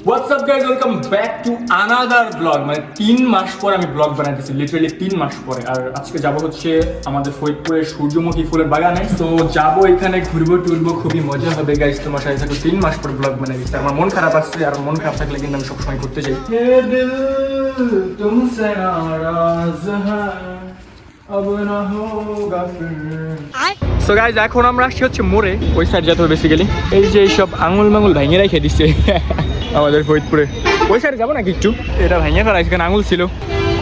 What's up guys, welcome back to another vlog. মানে 3 মাস পরে আমি ব্লগ বানাইতেছি, লিটারালি 3 মাস পরে। আর আজকে যাব হচ্ছে আমাদের ফরিদপুরের সূর্যমুখী ফুলের বাগানে। তো যাবো, এখানে ঘুরবো টুরবো, খুবই মজা হবে গাইস। তোমার সাথে থাকো, 3 মাস পরে ব্লগ বানাইতেছি। আমার মন খারাপ আসছে, আর মন খারাপ থাকলে কিন্তু আমি সবসময় ঘুরতে যাই। তুমসে নারাজ হ্যাঁ अब ना होगा फिर। সো গাইজ, এখন আমরা আসছি হচ্ছে মোড়ে, ওই সাইড যেতে হবে বেসিক্যালি। এই যে এইসব আঙুল মাঙুল ভেঙে রেখে দিচ্ছে আমাদের ফরিদপুরে। ওই সাইডে যাবো নাকি একটু? এটা ভেঙে ফেলাইছে, এখানে আঙুল ছিল।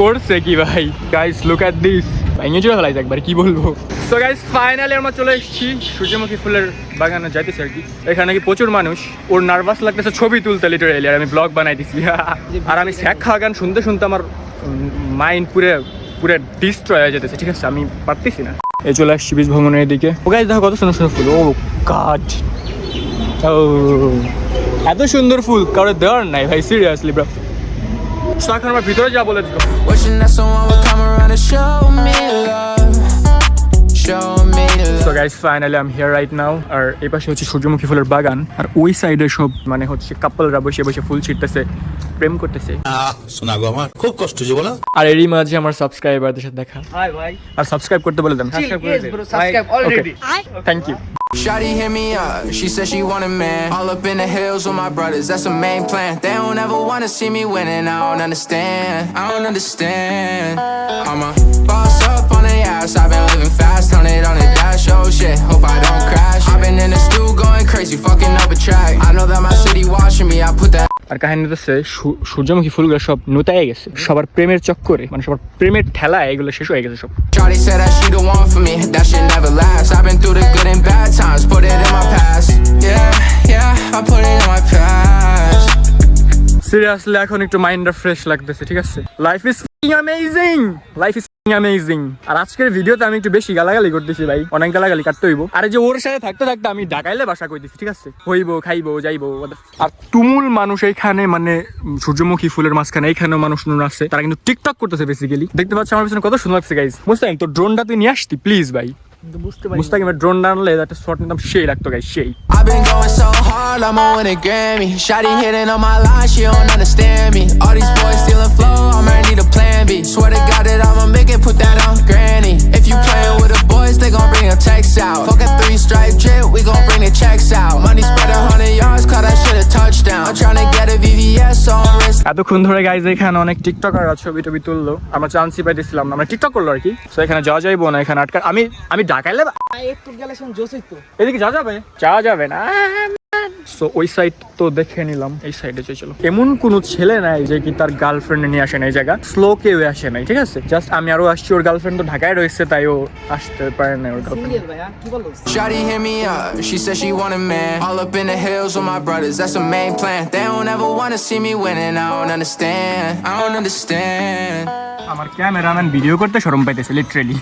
করছে কি ভাই? গাইজ লুক অ্যাট দিস, ভেঙে চলে ফেলাইছে একবার, কি বলবো। সো গাইজ, ফাইনালি আমরা চলে এসেছি সূর্যমুখী ফুলের বাগানে যাইতেছি আর কি। এখানে নাকি প্রচুর মানুষ। ওর নার্ভাস লাগতেছে ছবি তুলতে লিটারালি, আর আমি ব্লগ বানাইতেছি। আর আমি শ্যাক খাওয়া গান শুনতে শুনতে আমার মাইন্ড পুরো ডিস্ট্রয় হয়ে যেতেছে, ঠিক আছে? আমি পারতেছি না। এই চলে আসছি বীজ ভ্রমণের দিকে। ও গাইজ দেখো কত সুন্দর সুন্দর ফুল। ও গড, ও এত সুন্দর ফুল কারো দেওয়ার নাই ভাই, সিরিয়াসলি ব্রো। সো এখন আমরা ভিতরে যাবো, let's go. So guys, finally I'm here right now. আর এই পাশে হচ্ছে সূর্যমুখী ফুলের বাগান, আর ওই সাইডে সব মানে হচ্ছে কাপলরা বসে বসে ফুল ছিটতেছে, প্রেম করতেছে। শোনা গো, আমার খুব কষ্ট জীবন। আর এরই মাঝে আমার সাবস্ক্রাইবারদের সাথে দেখা। হাই ভাই, আর সাবস্ক্রাইব করতে বলে দেন। Subscribe already. Thank you. Shawty hit me up, she said she want a man. All up in the hills with my brothers, that's the main plan. They don't ever wanna see me winning, I don't understand, I don't understand. I'm a boss up on the ass, I've been living fast, 100 on the dash, oh shit, hope I don't crash. I've been in the stew going crazy, fucking up a track. I know that my city watching me, I put that. আর কাহিনী হচ্ছে সূর্যমুখী ফুলগুলো সব নোতায় গেছে, সবার প্রেমের চক্করে, মানে সবার প্রেমের ঠেলায় এগুলো শেষ হয়ে গেছে সব। Shawty said that she the one for me, that shit never lasts. I've been through the good and bad times, put it in my past. Yeah, I put it in my past. Seriously এখন একটু মাইন্ডটা fresh লাগতেছে, ঠিক আছে? Life is amazing, life is amazing. আর আজকের ভিডিওতে আমি একটু বেশি গালাগালি করতেছি ভাই, অনেক গালাগালি কাটতে হইব। আর যে ওর সাথে থাকতে থাকতে আমি ঢাকাইলে বাসা কইতেছি, ঠিক আছে? হইবো, খাইবো, যাইবো। আর তুমুল মানুষ এইখানে, মানে সূর্যমুখী ফুলের মাঝখানে এইখানেও মানুষ নুন আছে, তারা কিন্তু টিকটক করতেছে বেসিক্যালি। দেখতে পাচ্ছ আমার পিছনে কত সুন্দর লাগছে গাইজ। মুস্তাকিম, তো ড্রোনটা তুই নিয়ে আসতি প্লিজ ভাই। মুস্তাকিমের ড্রোন আনলে একটা শট নিতাম, সেই লাগতো গাইজ, সেই। I've been going so hard, I'ma win a Grammy. Shawty hitting on my line, she don't understand me. All these boys stealing flow, I'm gonna need a plan B. Swear to God that I'ma make it, put that on granny. If you playin' with the boys, they gon' bring a text out. Fuck a 3-stripe drip, we gon' bring the checks out. Money spread 100 yards, call that shit a touchdown. I'm tryna get a VVS on wrist. এতক্ষণ ধরে guys এখানে অনেক টিকটকাররা ছবি টবি তুললো, আমরা চান্সই পাইতেছিলাম না, আমরা টিকটক করলো আর কি। তো এখানে যাওয়া যাইবো না, এখানে আটকা। আমি ঢাকাইলে একটু গেলে শুন জোসই তো। এদিকে যাওয়া যাবে না। সো ওই সাইড তো দেখে নিলাম, এই সাইডে চলো। এমন কোনো ছেলে নাই যে কি তার গার্লফ্রেন্ড নিয়ে আসে না এই জায়গা, স্লো কেউ আসে নাই, ঠিক আছে? জাস্ট আমি আরো আসছি, ওর গার্লফ্রেন্ড তো ঢাকায় রয়েছে, তাই ও আসতে পারে না ওর গার্লফ্রেন্ড। সিঙ্গেল ভাই, কি বলো? Shawty hit me up, she said she want a man. All up in the hills with my brothers, that's the main plan. They don't ever wanna see me winning, I don't understand, I don't understand. আমার cameraman video করতে শরম পাইতেছে literally.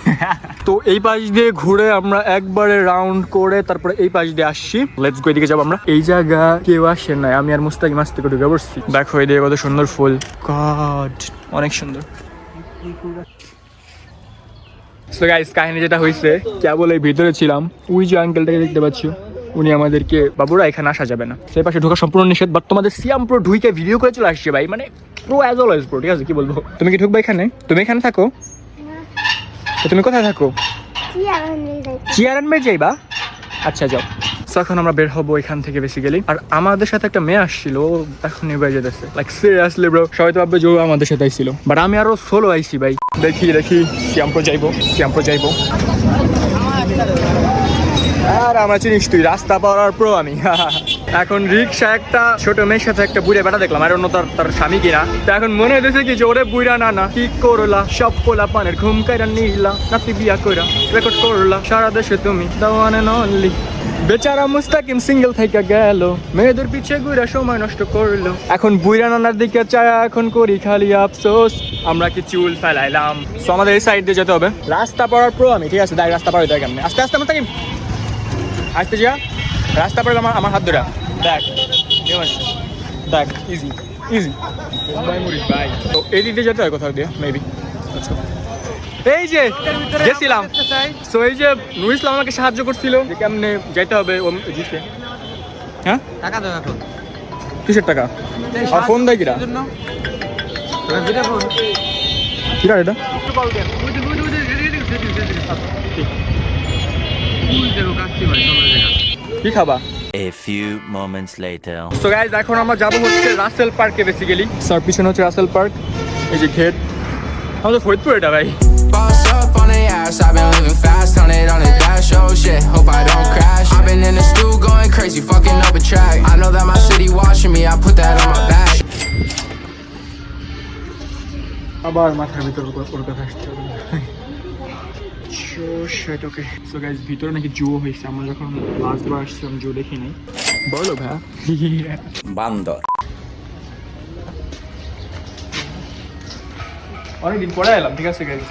তো এই পাশ দিয়ে ঘুরে আমরা একবারে রাউন্ড করে তারপরে এই পাশ দিয়ে আসছি। লেটস গো, এদিকে যাবো আমরা। এই জায়গা কেউ আসে নাই, আমি আর মুস্তাকিম আস্তে করে ঢুকে পড়ছি। দেখো এদিকে কত সুন্দর ফুল, গড অনেক সুন্দর। সো গাইস, কাহিনী যেটা হয়েছে, কেবল এই ভিতরে ছিলাম, ওই যে আঙ্কেলটাকে দেখতে পাচ্ছ, উনি আমাদেরকে বাবুরা এখানে আসা যাবে না, সেই পাশে ঢোকা সম্পূর্ণ নিষেধ। বাট তোমাদের সিয়াম প্রো ঢুইকে ভিডিও করে চলে আসছে ভাই, মানে প্রো অ্যাজ অলওয়েজ প্রো, ঠিক আছে? কি বলবো, তুমি কি ঢুকবে এখানে? তুমি এখানে থাকো? তুমি কোথায় থাকো? চেয়ারম্যান যাইবা? আচ্ছা যাও। সো এখন আমরা বের হবো এখান থেকে বেসিক্যালি। আর আমাদের সাথে একটা মেয়ে আসছিল, এখন নিয়ে বের যেতেছে। লাইক সিরিয়াসলি ব্রো, সবাই তো ভাববে যে ও আমাদের সাথে আইছিল, বাট আমি আরো সোলো আইছি ভাই। দেখি শ্যাম্পু যাইবো। আর আমার চিনিস তুই, রাস্তা পাওয়ার প্রো আমি। এখন রিক্সা একটা ছোট মেয়ের সাথে একটা বুড়ে বেটা দেখলাম, আর অন্য তার স্বামী কিনা। তো এখন মনে হইতেছে কি যে ওরে বুড়া না কি করলা, সব পোলা পানের ঘুম কাইরা নিলা, নাতি বিয়া কইরা রেকর্ড করলা, সারা দেশে তুমি দা ওয়ান এন্ড অনলি। বেচারা মুস্তাকিম সিঙ্গেল থেকে গেল, মেয়েদের পিছে ঘুরে সময় নষ্ট করলো। এখন বুইরা নানার দিকে চায়া এখন করি খালি আফসোস, আমরা কি চুল ফেলাইলাম। সো আমাদের এই সাইড দিয়ে যেতে হবে। রাস্তা পাওয়ার প্রো আমি, ঠিক আছে? দেখ রাস্তা পার হইতে হয় কেমনে, আস্তে আস্তে মুস্তাকিম আসতে যা, রাস্তা পার আমার হাত ধরে দেখ, দেখ ইজি ভাই। তো এই দিক দিয়ে যেতে হয় কোথাও দিয়ে মেবি। আচ্ছা এই যে গেছিলাম, সো এই যে নুর ইসলাম আমাকে সাহায্য করছিল যে কেমনে যাইতে হবে। হ্যাঁ টাকা দাও এখন। কিসের টাকা আর ফোন দেয় কিরা কিরা এটা কি খাবা A few moments later. So guys এখন আমরা যাবো হচ্ছে রাসেল পার্কে বেসিক্যালি স্যার পিছনে হচ্ছে রাসেল পার্ক এই যে গেট আমাদের ফরিদপুর এটা ভাই Boss up on the ass, I've been living fast, on the dash, oh shit, hope I don't crash. I've been in the stew going crazy, fucking up a track. I know that my city watching me, I put that on my back. আবার মাথার ভিতর ওর কথা আসছে okay so guys ভিতরে নাকি জুয়ো হয়েছে আমরা যখন লাস্ট বার আসছিলাম জুয়ো দেখি নাই বলো ভাই বান্দর অনেকদিন পরে এলাম ঠিক আছে গাইস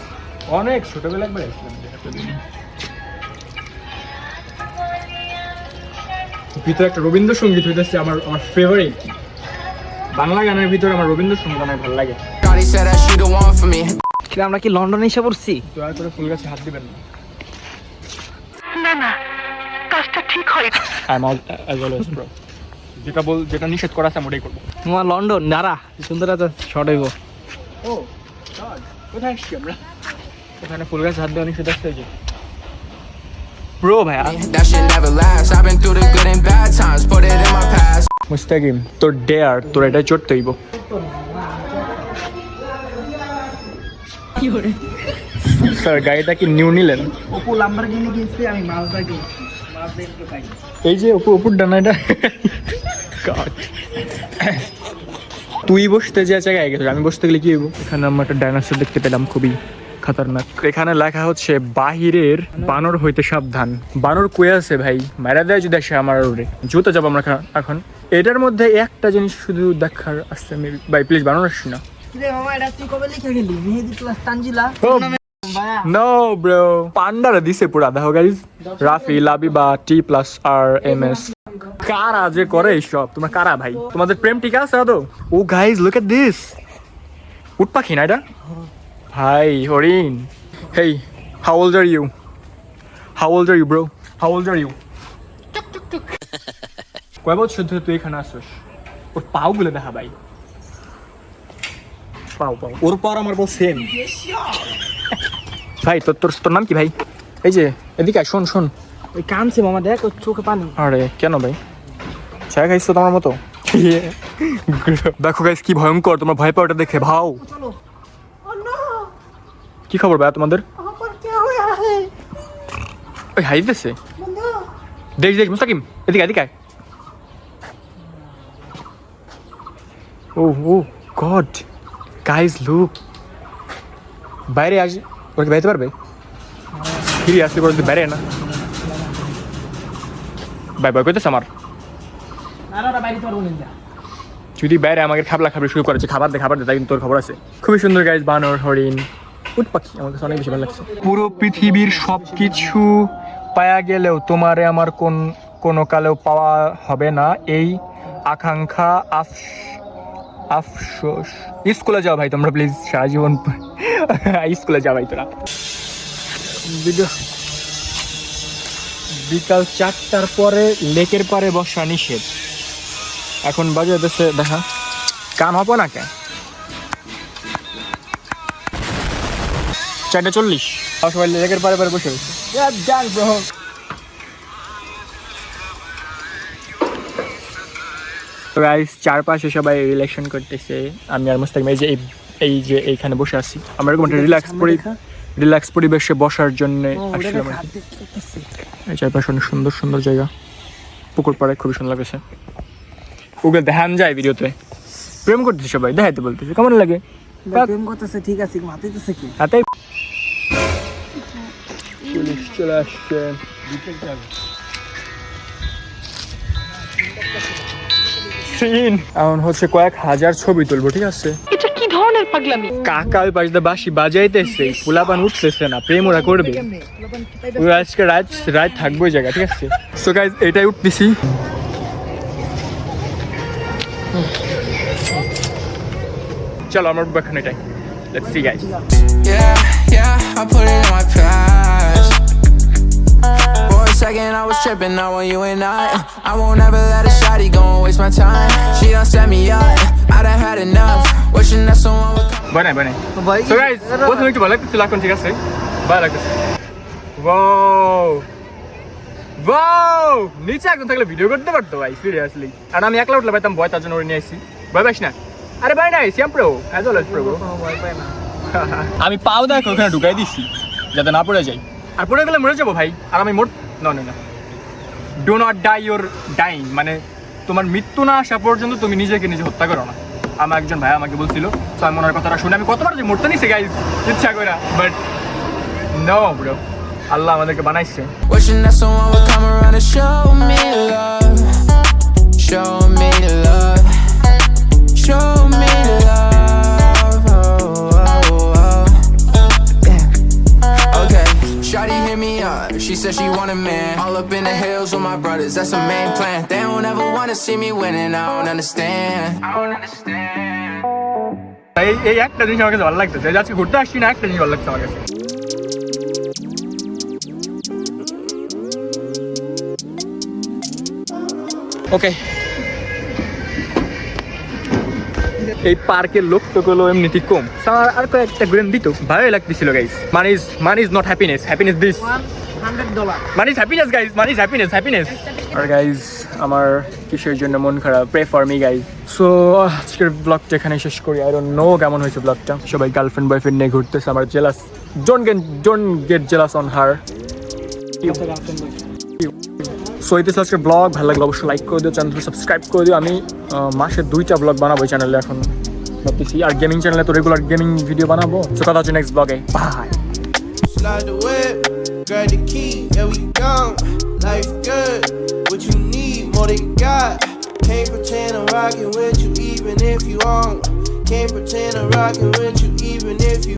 অনেক ছোটবেলা একবার এসেছিলাম ভিতরে একটা রবীন্দ্রসঙ্গীত হইতেছে আমার আমার ফেভারিট বাংলা গানের ভিতরে আমার রবীন্দ্রসঙ্গীত অনেক ভালো লাগে Shawty said that she the one for me. আমরা কি লন্ডনে এসে পড়ছি? দয়া করে ফুল গাছে হাত দিবেন না I'm all as always bro যেটা নিষেধ করা আছে আমি ওটাই করবো তোমার লন্ডন নারা সুন্দর একটা শর্ট হইব। ও কোথায় আসছি আমরা ওখানে ফুল গাছে হাত দেওয়া নিষেধ আসছে যে ব্রো ভাইয়া That shit never lasts. I've been through the good and bad times, put it in my past. মুস্তাকিম তোর ডেয়ার তোর এটা চড়তে হইব স্যার গাড়িটা কি নিউ নিলেন অপু লাম্বরগিনি কিনছে আমি মাজদা কিনছি মাজদা একটু পাই এই যে উপর ডানা এটা God. তুই বসতে যে জায়গায় গেছিস আমি বসতে গেলে কি হইব এখানে আমরা একটা ডাইনোসর দেখতে পেলাম খুবই খতরনাক এখানে লেখা হচ্ছে বাহিরের বানর হইতে সাবধান বানর কই আছে ভাই মারা দেয় যদি আসে আমার ওরে জুতো যাবো আমরা এখন এটার মধ্যে একটা জিনিস শুধু দেখার আছে ভাই প্লিজ বানর আসছি না কিরে মামা এটা তুই কবে লিখে গেলি Mehedi plus Tanjila no bro পান্ডারা দিছে পুরা দেখো গাইজ রাফি লাবিবা T+R+MS কারা যে করে এইসব তোমরা কারা ভাই তোমাদের প্রেম ঠিক আছে আদৌ ও গাইজ লুক এট দিস উট পাখি না এটা ভাই হরিণ hey how old are you bro how old are you কয় বছর ধরে তুই এখানে আসছিস ওর পাও গুলো দেখা ভাই পাও ওর পর আমার বল সেম ভাই তোর নাম কি ভাই এই যে এদিকে আয় শোন ওই কানছে মামা দেখ ওর চোখে পানি আরে কেন ভাই চা খাইছো তোমার মতো দেখো গাইস কি ভয়ঙ্কর তোমার ভয় পাওয়াটা দেখে ভাও কি খবর ভাই তোমাদের ওই হাই দিতেছে দেখ মুস্তাকিম এদিকে আয় ও গড গাইস লুক বাইরে আস ওকে বাইতে পারবে ফিরে আসতে পারবে বাইরে না ভাই কইতেছে আমার নারা বাইরে পারবো না যদি বাইরে আমাকে খাবলা শুরু করেছে খাবার দে তাই কিন্তু তোর খবর আছে খুবই সুন্দর গাইস বানর হরিণ উট পাখি আমার কাছে অনেক বেশি ভালো লাগছে পুরো পৃথিবীর সবকিছু পাওয়া গেলেও তোমারে আমার কোনো কালেও পাওয়া হবে না এই আকাঙ্ক্ষা আফসোস স্কুলে যাও ভাই তোমরা প্লিজ সারা জীবন স্কুলে যাও ভাই তোরা বিকাল 4টার পরে লেকের পারে বসা নিষেধ এখন বাজে দেশে দেখা কান হবো না কেন 4:40 সবাই লেকের পারে বসে রয়েছে গাইস চারপাশে সবাই রিলেকশন করতেছে আমি আর মুস্তাকিম এই যে এইখানে বসে আছি আমরা এরকম একটা রিল্যাক্স পরিবেশে বসার জন্য আসলাম এই চারপাশে অনেক সুন্দর জায়গা পুকুর পাড়ে খুবই সুন্দর লাগছে ওগুলো দেখান যায় ভিডিওতে প্রেম করতেছে সবাই দেখাইতে বলতেছে কেমন লাগে প্রেম করতেছে ঠিক আছে মাথাইতেছে কি হাতে চলে আসছে সিন এখন হচ্ছে কয়েক হাজার ছবি তুলবো ঠিক আছে এটা কি ধরনের পাগলামি কাকা ওই পাশে বাঁশি বাজাইতেছে পোলাপান উঠতেছে না প্রেম ওরা করবে ওরা আজকে রাত থাকবো ওই জায়গা ঠিক আছে সো গাইস এটাই উঠতেছি চলো আমার বাখান এটাই let's see guys Yeah, I put it in my past. Boys second I was tripping, now on you and I won't ever let a shawty go and waste my time. She done set me up, I done had enough. Wishing that someone would come. বানাই বানাই ভাই so guys প্রথমে একটু ভালো লাগতেছিল এখন ঠিক আছে ভালো লাগতেছে ওয়াও ওয়াও নিচে একদম থাকলে ভিডিও করতে পারতো ভাই সিরিয়াসলি আর আমি একলা উঠলে পাইতাম ভয় তার জন্য ওরে নিয়ে আসছি ভয় পাইস না আরে ভাই নাই সিয়াম্প্রো অ্যাজ ওয়েল অ্যাজ প্রো ভয় পায় না আমি পাও দেখো ওখানে ঢুকাই দিচ্ছি যাতে না পড়ে যাই আর পড়ে গেলে মরে যাবো ভাই আর আমি না do not die your dying মানে তোমার মৃত্যু না আসা পর্যন্ত তুমি নিজেকে নিজে হত্যা করো না আমার একজন ভাই আমাকে বলছিল তো আমি ওনার কথাটা শুনে আমি কতবার যে মরতে নিছি গাইজ ইচ্ছা করে বাট নো ব্রো আল্লাহ আমাদেরকে বানাইছে Wishing that someone would come around and show me love. Show me love. Show me love. Oh, oh, oh. Yeah. Okay. Shawty hit me up. She said she want a man. All up in the hills with my brothers. That's the main plan. They don't ever wanna see me winning. I don't understand. I don't understand. এই একটা জিনিস আমার কাছে ভালো লাগতেছে আজকে ঘুরতে আসছি না একটা জিনিস ভালো লাগছে আমার কাছে ওকে এই পার্কের লোকগুলো এমনিতে কম আর কয়েকটা গ্রেন দিত ভালোই লাগতেছিল guys money is not happiness happiness this $100 money is happiness guys money is happiness আর গাইস আমার কিসের জন্য মন খারাপ pray for me guys so আজকের ব্লগটা এখানে শেষ করি আই ডোন্ট নো কেমন হয়েছে ব্লগটা সবাই গার্লফ্রেন্ড বয়ফ্রেন্ড নিয়ে ঘুরতেছে আমার jealous don't get jealous on her so এটা আজকের ব্লগ ভালো লাগলে অবশ্যই লাইক করে দিও চ্যানেলটা সাবস্ক্রাইব করে দিও আমি মাসে 2টা ব্লগ বানাবো চ্যানেলে এখন ভাবতেছি আর গেমিং চ্যানেলে তো রেগুলার গেমিং ভিডিও বানাবো সো কথা হচ্ছে নেক্সট ব্লগে by Slide the whip, grab the key, yeah we gone. Life good, what you need, more than God. Can't pretend I'm rocking with you even if you on. Can't pretend I'm rocking with you